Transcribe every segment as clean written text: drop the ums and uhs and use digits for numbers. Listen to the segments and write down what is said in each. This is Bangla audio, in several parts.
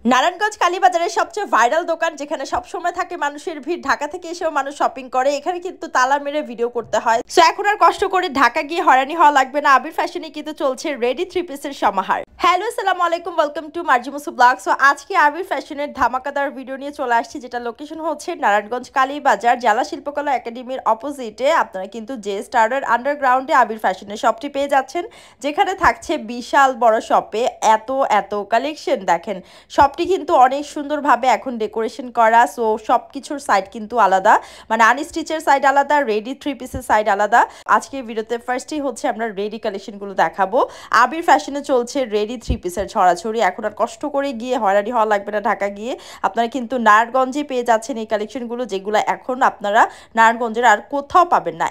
নারায়ণগঞ্জ কালীবাজারের সবচেয়ে ভাইরাল দোকান, যেখানে সব সময় থাকে মানুষের ভিড়। ঢাকা থেকে এসেও মানুষ শপিং করে, এখানে কিন্তু তালা মেরে ভিডিও করতে হয়। সো এখন আর কষ্ট করে ঢাকা গিয়ে হয়রানি হওয়া লাগবে না। আবির ফ্যাশনে কিন্তু চলছে রেডি থ্রি পিসের সমাহার। হ্যালো, আসসালামু আলাইকুম, ওয়েলকাম টু মার্জি মুসু ব্লগ। সো আজকে আবির ফ্যাশনের ধামাকাদার ভিডিও নিয়ে চলে আসছি, যেটা লোকেশন হচ্ছে নারায়ণগঞ্জ কালীবাজার জেলা শিল্পকলা একাডেমির অপোজিটে। আপনারা কিন্তু জে স্টারের আন্ডারগ্রাউন্ডে আবির ফ্যাশনের শপটি পেয়ে যাচ্ছেন, যেখানে থাকছে বিশাল বড় শপে এত কালেকশন। দেখেন শপটি কিন্তু অনেক সুন্দরভাবে এখন ডেকোরেশন করা। সো সব কিছুর সাইড কিন্তু আলাদা, মানে আনস্টিচের সাইড আলাদা, রেডি থ্রি পিসের সাইড আলাদা। আজকে ভিডিওতে ফার্স্টেই হচ্ছে আমরা রেডি কালেকশনগুলো দেখাবো। আবির ফ্যাশনে চলছে রেডি থ্রি পিসের ছড়াছড়ি। এখন আর কষ্ট করে গিয়ে হয়রানি হওয়া লাগবে না ঢাকা গিয়ে। আপনারা কিন্তু নারায়ণগঞ্জে পেয়ে যাচ্ছেন এই কালেকশনগুলো, যেগুলো এখন আপনারা নারায়ণগঞ্জের আর কোথাও পাবেন না।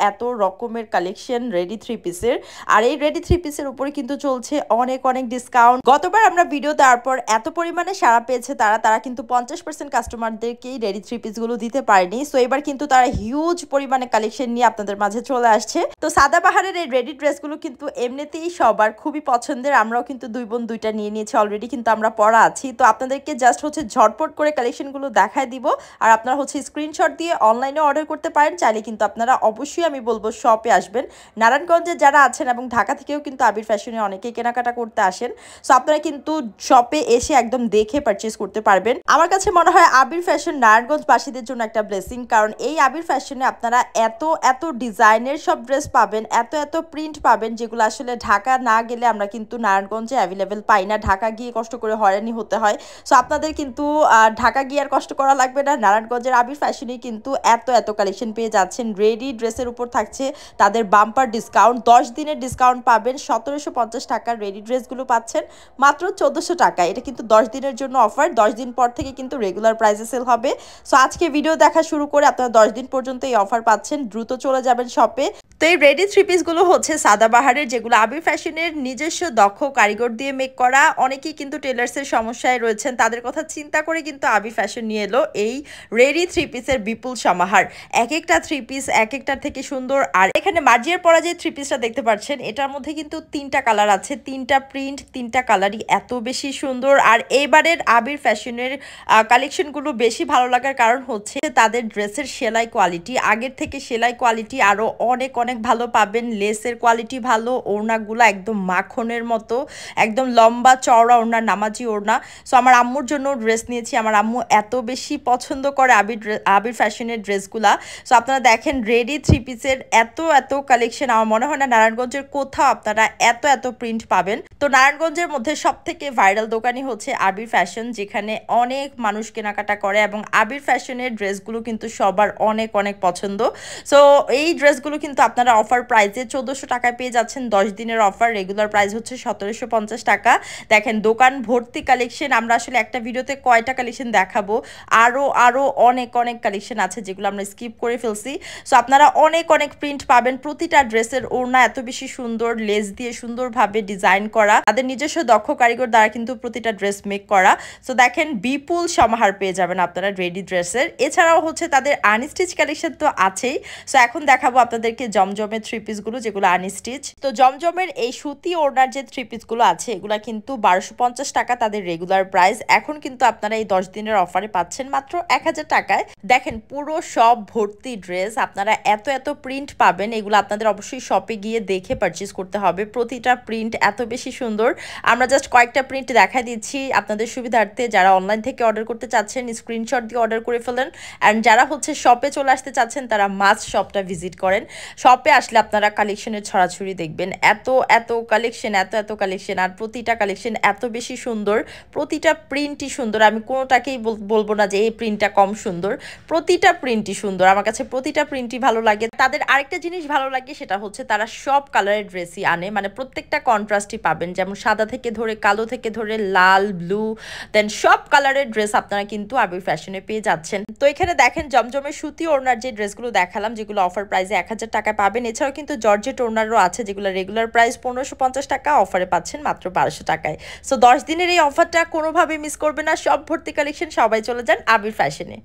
এত রকমের কালেকশন রেডি থ্রি পিসের। আর এই রেডি থ্রি পিসের উপরে কিন্তু চলছে অনেক ডিসকাউন্ট। গতবার আমরা ভিডিও দেওয়ার পর এত পরিমাণে সাড়া পেয়েছে তারা কিন্তু 50% কাস্টমারদেরকেই রেডি থ্রি পিসগুলো দিতে পারেনি। সো এবার কিন্তু তারা হিউজ পরিমাণে কালেকশন নিয়ে আপনাদের মাঝে চলে আসছে। তো সাদাবাহারের এই রেডি ড্রেসগুলো কিন্তু এমনিতেই সবার খুবই পছন্দের। আমরাও কিন্তু দুই বোন দুইটা নিয়ে নিয়েছি, অলরেডি কিন্তু আমরা পরা আছি। তো আপনাদেরকে জাস্ট হচ্ছে ঝটপট করে কালেকশনগুলো দেখায় দিব। আর আপনারা হচ্ছে স্ক্রিনশট দিয়ে অনলাইনে অর্ডার করতে পারেন। চাইলে কিন্তু আপনারা অবশ্যই আমি বলবো শপে আসবেন। নারায়ণগঞ্জে যারা আছেন এবং ঢাকা থেকেও কিন্তু আবির ফ্যাশনে অনেকেই কেনাকাটা করতে আসেন। সো আপনারা কিন্তু শপে এসে একদম দেখে পারচেজ করতে পারবেন। আমার কাছে মনে হয় আবির ফ্যাশন নারায়ণগঞ্জবাসীদের জন্য একটা ব্লেসিং, কারণ এই আবির ফ্যাশনে আপনারা এত ডিজাইনের সব ড্রেস পাবেন, এত প্রিন্ট পাবেন, যেগুলো আসলে ঢাকা না গেলে আমরা কিন্তু নারায়ণগঞ্জে অ্যাভেলেবেল পাই না। ঢাকা গিয়ে কষ্ট করে হয়রানি হতে হয়। সো আপনাদের কিন্তু ঢাকা গিয়ে আর কষ্ট করা লাগবে না। নারায়ণগঞ্জের আবির ফ্যাশনেই কিন্তু এত কালেকশন পেয়ে যাচ্ছেন। রেডি ড্রেসের উপর থাকছে তাদের বাম্পার ডিসকাউন্ট। 10 দিনের ডিসকাউন্ট পাবেন। 1750 টাকার রেডি ড্রেসগুলো পাচ্ছেন মাত্র 1400 টাকা। এটা কিন্তু 10 দিনের জন্য অফার। 10 দিন পর থেকে কিন্তু রেগুলার প্রাইসে সেল হবে। সো আজকে ভিডিও দেখা শুরু করে আপনারা 10 দিন পর্যন্ত এই অফার পাচ্ছেন। দ্রুত চলে যাবেন শপে। তো এই রেডি থ্রি পিসগুলো হচ্ছে সাদাবাহারের, যেগুলো আবির ফ্যাশনের নিজস্ব দক্ষ কারিগর দিয়ে মেক করা। অনেকেই কিন্তু টেলার্সের সমস্যায় রয়েছেন, তাদের কথা চিন্তা করে কিন্তু আবির ফ্যাশন নিয়ে এলো এই রেডি থ্রি পিসের বিপুল সমাহার। এক একটা থ্রি পিস এক একটার থেকে সুন্দর। আর এখানে মার্জিয়ার পরা যে থ্রি পিসটা দেখতে পাচ্ছেন, এটার মধ্যে কিন্তু 3টা কালার আছে, 3টা প্রিন্ট, 3টা কালারই এত বেশি সুন্দর। আর এইবারের আবির ফ্যাশনের কালেকশনগুলো বেশি ভালো লাগার কারণ হচ্ছে তাদের ড্রেসের সেলাই কোয়ালিটি। আগের থেকে সেলাই কোয়ালিটি আরও অনেক ভালো পাবেন। লেসের কোয়ালিটি ভালো, ওড়নাগুলো একদম মাখনের মতো, একদম লম্বা চওড়া ওড়না, নামাজি ওড়না। সো আমার আম্মুর জন্য ড্রেস নিয়েছি। আমার আম্মু এত বেশি পছন্দ করে আবির ফ্যাশনের ড্রেসগুলা। সো আপনারা দেখেন রেডি থ্রি পিসের এত কালেকশন। আমার মনে হয় না নারায়ণগঞ্জের কোথাও আপনারা এত প্রিন্ট পাবেন। তো নারায়ণগঞ্জের মধ্যে সব থেকে ভাইরাল দোকানই হচ্ছে আবির ফ্যাশন, যেখানে অনেক মানুষ কেনাকাটা করে এবং আবির ফ্যাশনের ড্রেসগুলো কিন্তু সবার অনেক পছন্দ। সো এই ড্রেসগুলো কিন্তু আপনারা অফার প্রাইসে 1400 টাকায় পেয়ে যাচ্ছেন। 10 দিনের অফার। রেগুলার প্রাইস হচ্ছে 1750 টাকা। দেখেন দোকান ভর্তি কালেকশন। আমরা আসলে একটা ভিডিওতে কয়টা কালেকশন দেখাবো, আরো অনেক কালেকশন আছে যেগুলো আমরা স্কিপ করে ফেলছি। সো আপনারা অনেক প্রিন্ট পাবেন। প্রতিটা ড্রেসের ওড়না এত বেশি সুন্দর, লেস দিয়ে সুন্দরভাবে ডিজাইন করা। তাদের নিজস্ব দক্ষ কারিগর দ্বারা কিন্তু প্রতিটা ড্রেস মেক করা। সো দেখেন বিপুল সমাহার পেয়ে যাবেন আপনারা রেডি ড্রেসের। এছাড়াও হচ্ছে তাদের আনস্টিচ কালেকশন তো আছেই। সো এখন দেখাবো আপনাদেরকে জমজমের থ্রি পিসগুলো, যেগুলো আনস্টিচ। তো জমজমের এই সুতি ওড়নার যে থ্রি পিসগুলো আছে, এগুলো কিন্তু 1250 টাকা তাদের রেগুলার প্রাইস। এখন কিন্তু আপনারা এই 10 দিনের অফারে পাচ্ছেন মাত্র 1000 টাকায়। দেখেন পুরো সব ভর্তি ড্রেস। আপনারা এত প্রিন্ট পাবেন। এগুলো আপনাদের অবশ্যই শপে গিয়ে দেখে পারচেজ করতে হবে। প্রতিটা প্রিন্ট এত বেশি সুন্দর। আমরা জাস্ট কয়েকটা প্রিন্ট দেখা দিচ্ছি আপনাদের সুবিধার্থে। যারা অনলাইন থেকে অর্ডার করতে চাচ্ছেন স্ক্রিনশট দিয়ে অর্ডার করে ফেলেন। অ্যান্ড যারা হচ্ছে শপে চলে আসতে চাচ্ছেন তারা মাস্ট শপটা ভিজিট করেন। শপে আসলে আপনারা কালেকশনের ছড়াছড়ি দেখবেন। এত কালেকশন, এত কালেকশন। আর প্রতিটা কালেকশন এত বেশি সুন্দর। প্রতিটা প্রিন্টই সুন্দর। আমি কোনোটাকেই বলবো না যে এই প্রিন্টটা কম সুন্দর। প্রতিটা প্রিন্টই সুন্দর। আমার কাছে প্রতিটা প্রিন্টই ভালো লাগে। তাদের আরেকটা জিনিস ভালো লাগে, সেটা হচ্ছে তারা সব কালারের ড্রেসই আনে, মানে প্রত্যেকটা কন্ট্রাস্টই পাবেন। যেমন সাদা থেকে ধরে কালো থেকে ধরে লাল, ব্লু, দেন সব কালারের ড্রেস আপনারা কিন্তু আবির ফ্যাশনে পেয়ে যাচ্ছেন। তো এখানে দেখেন জমজমের সুতি ওড়নার যে ড্রেসগুলো দেখালাম, যেগুলো অফার প্রাইসে 1000 টাকা পাবেন। এছাড়াও কিন্তু জর্জেট ওড়নারও আছে, যেগুলো রেগুলার প্রাইস 1550 টাকা, অফারে পাচ্ছেন মাত্র 1200 টাকায়। সো 10 দিনের এই অফারটা কোনোভাবে মিস করবে না। সব ভর্তি কালেকশন। সবাই চলে যান আবির ফ্যাশনে।